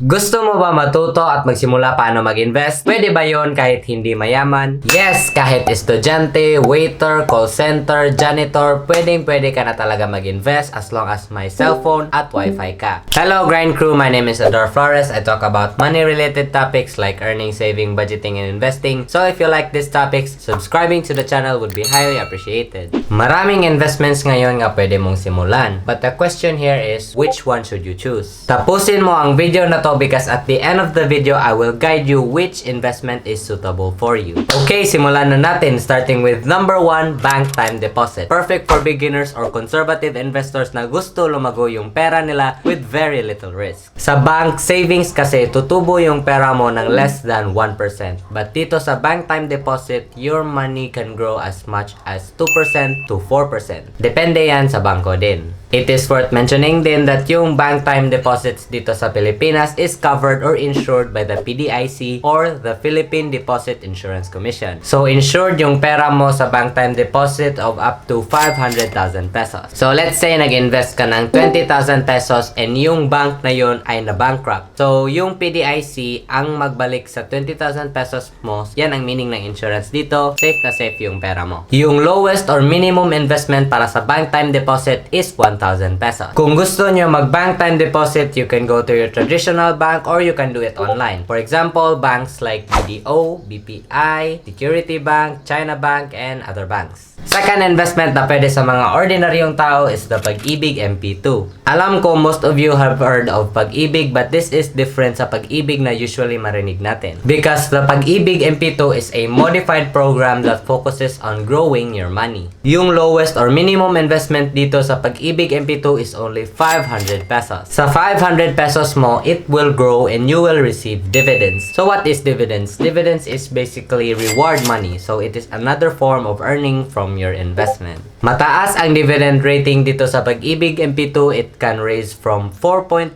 Gusto mo ba matuto at magsimula paano mag-invest? Pwede ba yon kahit hindi mayaman? Yes, kahit estudyante, waiter, call center, janitor, pwede ka na talaga mag-invest as long as may cellphone at wifi ka. Hello Grind Crew, my name is Ador Flores. I talk about money-related topics like earning, saving, budgeting, and investing. So if you like these topics, subscribing to the channel would be highly appreciated. Maraming investments ngayon nga pwede mong simulan. But the question here is, which one should you choose? Tapusin mo ang video na to because at the end of the video, I will guide you which investment is suitable for you. Okay, simulan na natin starting with number 1, bank time deposit. Perfect for beginners or conservative investors na gusto lumago yung pera nila with very little risk. Sa bank savings kasi, tutubo yung pera mo ng less than 1%. But dito sa bank time deposit, your money can grow as much as 2% to 4%. Depende yan sa bangko din. It is worth mentioning din that yung bank time deposits dito sa Pilipinas is covered or insured by the PDIC or the Philippine Deposit Insurance Commission. So insured yung pera mo sa bank time deposit of up to 500,000 pesos. So let's say nag-invest ka ng 20,000 pesos and yung bank na yun ay na-bankrupt. So yung PDIC ang magbalik sa 20,000 pesos mo, yan ang meaning ng insurance dito, safe na safe yung pera mo. Yung lowest or minimum investment para sa bank time deposit is 1,000 pesos. Kung gusto nyo mag-bank time deposit, you can go to your traditional bank or you can do it online. For example, banks like BDO, BPI, Security Bank, China Bank, and other banks. Second investment na pwede sa mga ordinaryong tao is the PagIBIG MP2. Alam ko most of you have heard of PagIBIG, but this is different sa PagIBIG na usually marinig natin. Because the PagIBIG MP2 is a modified program that focuses on growing your money. Yung lowest or minimum investment dito sa PagIBIG MP2 is only 500 pesos. Sa 500 pesos mo, it will grow and you will receive dividends. So what is dividends? Dividends is basically reward money. So it is another form of earning from your investment. Mataas ang dividend rating dito sa PagIBIG MP2. It can raise from 4.5%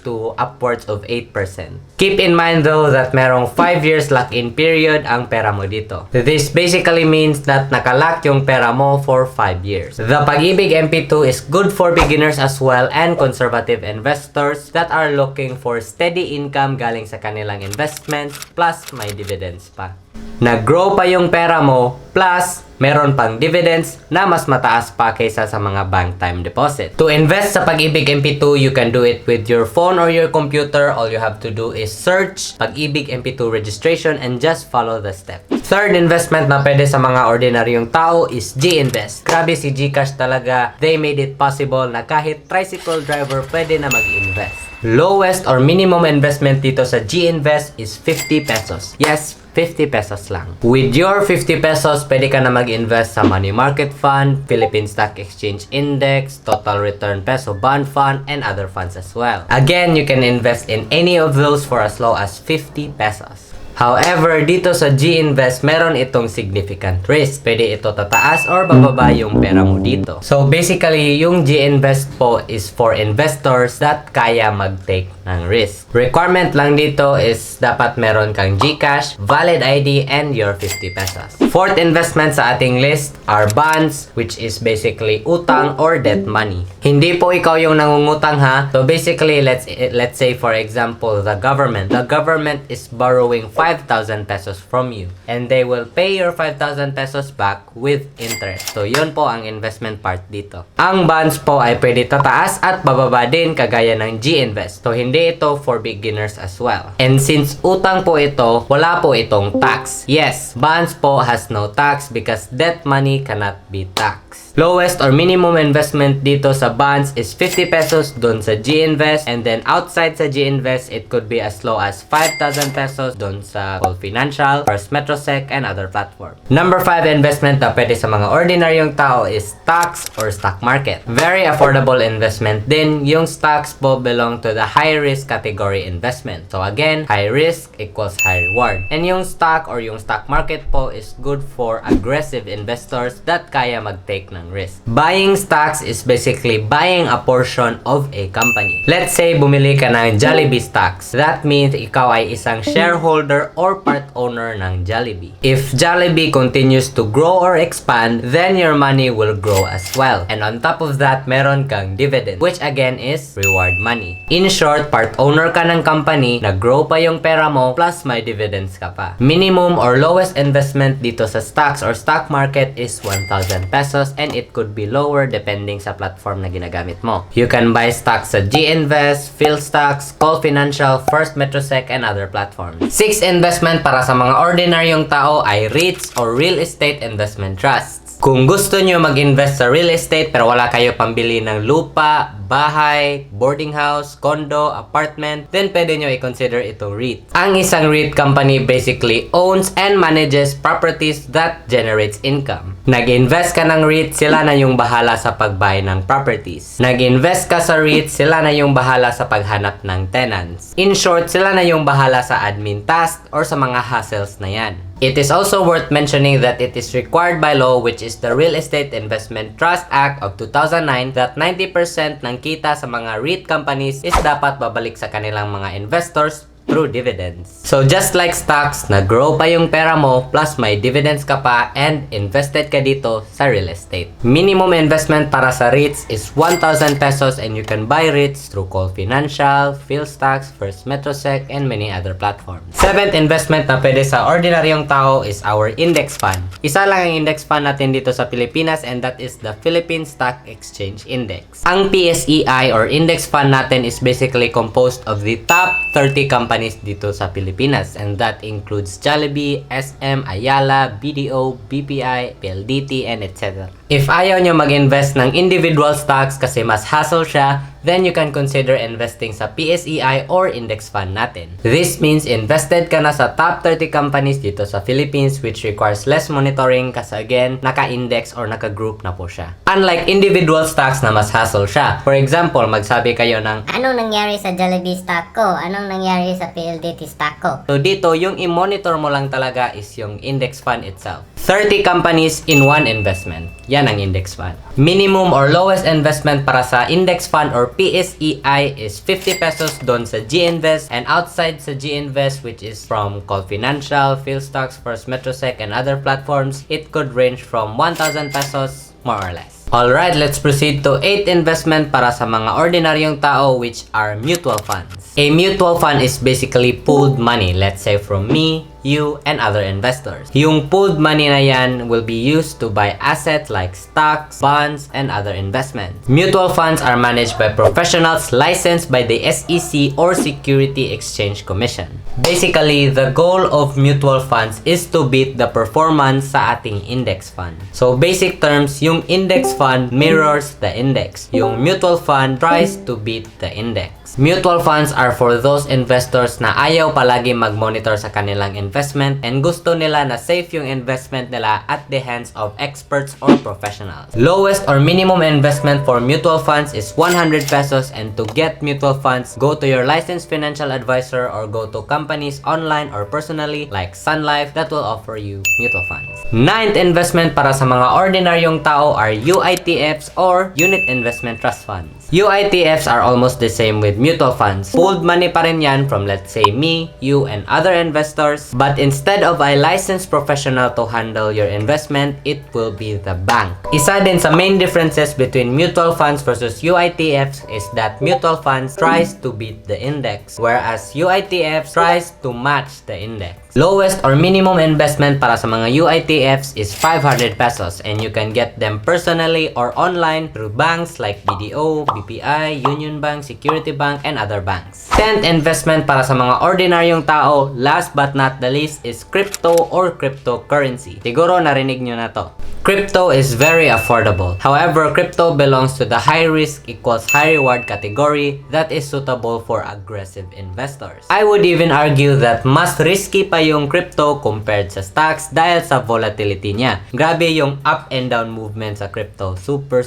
to upwards of 8%. Keep in mind though that merong 5 years lock-in period ang pera mo dito. This basically means that nakalock yung pera mo for 5 years. The PagIBIG MP2 is good for beginners as well and conservative investors that are looking for steady income galing sa kanilang investments plus may dividends pa. Nag-grow pa yung pera mo plus meron pang dividends na mas mataas pa kaysa sa mga bank time deposit. To invest sa PagIBIG MP2, you can do it with your phone or your computer. All you have to do is search PagIBIG MP2 registration and just follow the steps. Third investment na pwede sa mga ordinaryong tao is Ginvest. Grabe si Gcash talaga. They made it possible na kahit tricycle driver pwede na mag-invest. Lowest or minimum investment dito sa Ginvest is 50 pesos. Yes, 50 pesos lang. With your 50 pesos, pwede ka na mag-invest sa money market fund, Philippine Stock Exchange Index, Total Return Peso Bond Fund, and other funds as well. Again, you can invest in any of those for as low as 50 pesos. However, dito sa Ginvest, meron itong significant risk. Pwede ito tataas or bababa yung pera mo dito. So basically, yung Ginvest po is for investors that kaya mag-take ng risk. Requirement lang dito is dapat meron kang Gcash, valid ID, and your 50 pesos. Fourth investment sa ating list are bonds, which is basically utang or debt money. Hindi po ikaw yung nangungutang ha. So basically, let's say for example, the government. The government is borrowing 5,000 pesos from you and they will pay your 5,000 pesos back with interest. So yun po ang investment part dito. Ang bonds po ay pwede tataas at bababa din kagaya ng Ginvest. So hindi ito for beginners as well. And since utang po ito, wala po itong tax. Yes, bonds po has no tax because debt money cannot be taxed. Lowest or minimum investment dito sa bonds is 50 pesos dun sa Ginvest, and then outside sa Ginvest, it could be as low as 5,000 pesos dun sa Call Financial, First Metrosec, and other platform. Number 5 investment na pwede sa mga ordinaryong tao is stocks or stock market. Very affordable investment din. Yung stocks po belong to the high risk category investment. So again, high risk equals high reward. And yung stock or yung stock market po is good for aggressive investors that kaya mag-take ng ng risk. Buying stocks is basically buying a portion of a company. Let's say bumili ka ng Jollibee stocks. That means ikaw ay isang shareholder or part owner ng Jollibee. If Jollibee continues to grow or expand, then your money will grow as well. And on top of that, meron kang dividend, which again is reward money. In short, part owner ka ng company, nag-grow pa yung pera mo, plus may dividends ka pa. Minimum or lowest investment dito sa stocks or stock market is 1,000 pesos and it could be lower depending sa platform na ginagamit mo. You can buy stocks sa Ginvest, PhilStocks, Call Financial, First Metrosec, and other platforms. 6 investment para sa mga ordinaryong tao ay REITs or Real Estate Investment Trusts. Kung gusto nyo mag-invest sa real estate pero wala kayo pambili ng lupa, bahay, boarding house, condo, apartment, then pwede nyo i-consider itong REIT. Ang isang REIT company basically owns and manages properties that generates income. Nag-invest ka ng REIT, sila na yung bahala sa pag-buy ng properties. Nag-invest ka sa REIT, sila na yung bahala sa paghanap ng tenants. In short, sila na yung bahala sa admin task or sa mga hassles na yan. It is also worth mentioning that it is required by law, which is the Real Estate Investment Trust Act of 2009, that 90% ng kita sa mga REIT companies is dapat babalik sa kanilang mga investors through dividends. So just like stocks, nag-grow pa yung pera mo plus may dividends ka pa and invested ka dito sa real estate. Minimum investment para sa REITs is 1,000 pesos and you can buy REITs through Call Financial, PhilStocks, First Metrosec, and many other platforms. 7th investment na pwede sa ordinaryong tao is our index fund. Isa lang ang index fund natin dito sa Pilipinas and that is the Philippine Stock Exchange Index. Ang PSEI or index fund natin is basically composed of the top 30 companies dito sa Pilipinas and that includes Jollibee, SM, Ayala, BDO, BPI, PLDT, and etc. If ayaw nyo mag-invest ng individual stocks kasi mas hassle siya, then you can consider investing sa PSEI or index fund natin. This means invested ka na sa top 30 companies dito sa Philippines which requires less monitoring kasi again, naka-index or naka-group na po siya. Unlike individual stocks na mas hassle siya. For example, magsabi kayo ng anong nangyari sa Jollibee stock ko? Anong nangyari sa PLDT stock ko? So dito, yung i-monitor mo lang talaga is yung index fund itself. 30 companies in one investment. Yan ang index fund. Minimum or lowest investment para sa index fund or PSEI is 50 pesos doon sa Ginvest and outside sa Ginvest which is from Call Financial, PhilStocks, First Metrosec, and other platforms, it could range from 1,000 pesos more or less. Alright, let's proceed to 8th investment para sa mga ordinaryong tao which are mutual funds. A mutual fund is basically pooled money, let's say from me, you, and other investors. Yung pooled money na yan will be used to buy assets like stocks, bonds, and other investments. Mutual funds are managed by professionals licensed by the SEC or Security Exchange Commission. Basically, the goal of mutual funds is to beat the performance sa ating index fund. So basic terms, yung index fund mirrors the index. Yung mutual fund tries to beat the index. Mutual funds are for those investors na ayaw palagi mag-monitor sa kanilang investment and gusto nila na safe yung investment nila at the hands of experts or professionals. Lowest or minimum investment for mutual funds is 100 pesos and to get mutual funds, go to your licensed financial advisor or go to companies online or personally like Sun Life that will offer you mutual funds. 9th investment para sa mga ordinaryong tao are UITFs or Unit Investment Trust Funds. UITFs are almost the same with mutual funds. Pooled money pa rin yan from let's say me, you, and other investors. But instead of a licensed professional to handle your investment, it will be the bank. Isa din sa main differences between mutual funds versus UITFs is that mutual funds tries to beat the index, whereas UITFs tries to match the index. Lowest or minimum investment para sa mga UITFs is 500 pesos and you can get them personally or online through banks like BDO, BPI, Union Bank, Security Bank, and other banks. 10th investment para sa mga ordinaryong tao, last but not the least, is crypto or cryptocurrency. Siguro narinig nyo na to. Crypto is very affordable. However, crypto belongs to the high risk equals high reward category that is suitable for aggressive investors. I would even argue that mas risky pa yung crypto compared sa stocks dahil sa volatility niya. Grabe yung up and down movement sa crypto. Super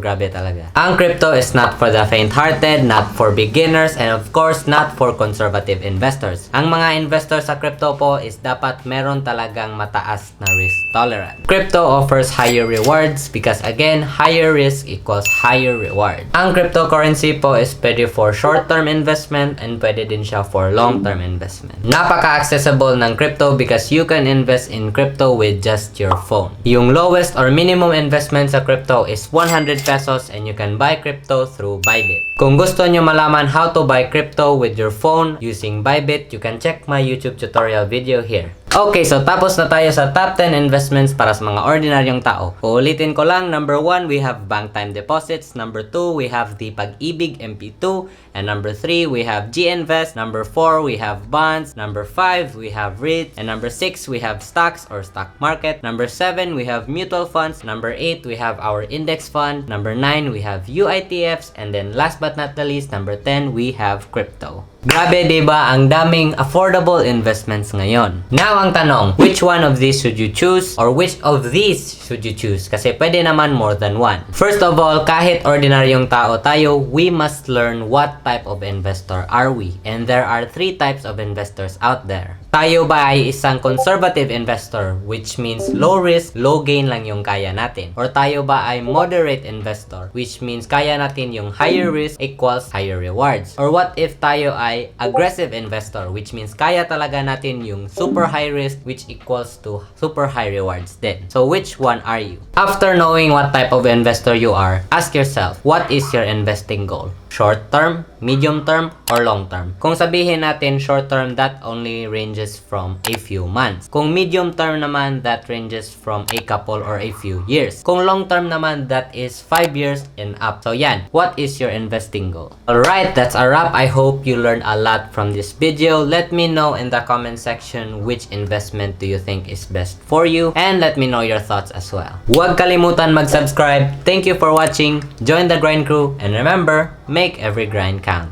grabe talaga. Ang crypto is not for the faint-hearted, not for beginners, and of course, not for conservative investors. Ang mga investors sa crypto po is dapat meron talagang mataas na risk tolerant. Crypto offers higher rewards because again, higher risk equals higher reward. Ang cryptocurrency po is pwede for short-term investment and pwede din siya for long-term investment. Napaka-accessible ng crypto because you can invest in crypto with just your phone. Yung lowest or minimum investment sa crypto is 100 pesos and you can buy crypto through Bybit. Kung gusto nyo malaman how to buy crypto with your phone using Bybit, you can check my YouTube tutorial video here. Okay, so tapos na tayo sa top 10 investments para sa mga ordinaryong tao. Uulitin ko lang, number 1, we have bank time deposits. Number 2, we have the PagIBIG MP2. And number 3, we have Ginvest. Number 4, we have bonds. Number 5, we have REITs. And number 6, we have stocks or stock market. Number 7, we have mutual funds. Number 8, we have our index fund. Number 9, we have UITFs. And then last but not the least, number 10, we have crypto. Grabe, diba? Ang daming affordable investments ngayon. Now, ang tanong, which one of these should you choose? Or which of these should you choose? Kasi pwede naman more than one. First of all, kahit ordinaryong tao tayo, we must learn what type of investor are we. And there are 3 types of investors out there. Tayo ba ay isang conservative investor, which means low risk, low gain lang yung kaya natin? Or tayo ba ay moderate investor, which means kaya natin yung higher risk equals higher rewards? Or what if tayo ay aggressive investor, which means kaya talaga natin yung super high risk, which equals to super high rewards din? So which one are you? After knowing what type of investor you are, ask yourself, what is your investing goal? Short term, medium term, or long term? Kung sabihin natin short term, that only ranges from a few months. Kung medium term naman, that ranges from a couple or a few years. Kung long term naman, that is 5 years and up. So yan, what is your investing goal? Alright, that's a wrap. I hope you learned a lot from this video. Let me know in the comment section which investment do you think is best for you, and let me know your thoughts as well. Huwag kalimutan mag-subscribe. Thank you for watching. Join the grind crew, and remember, make every grind count.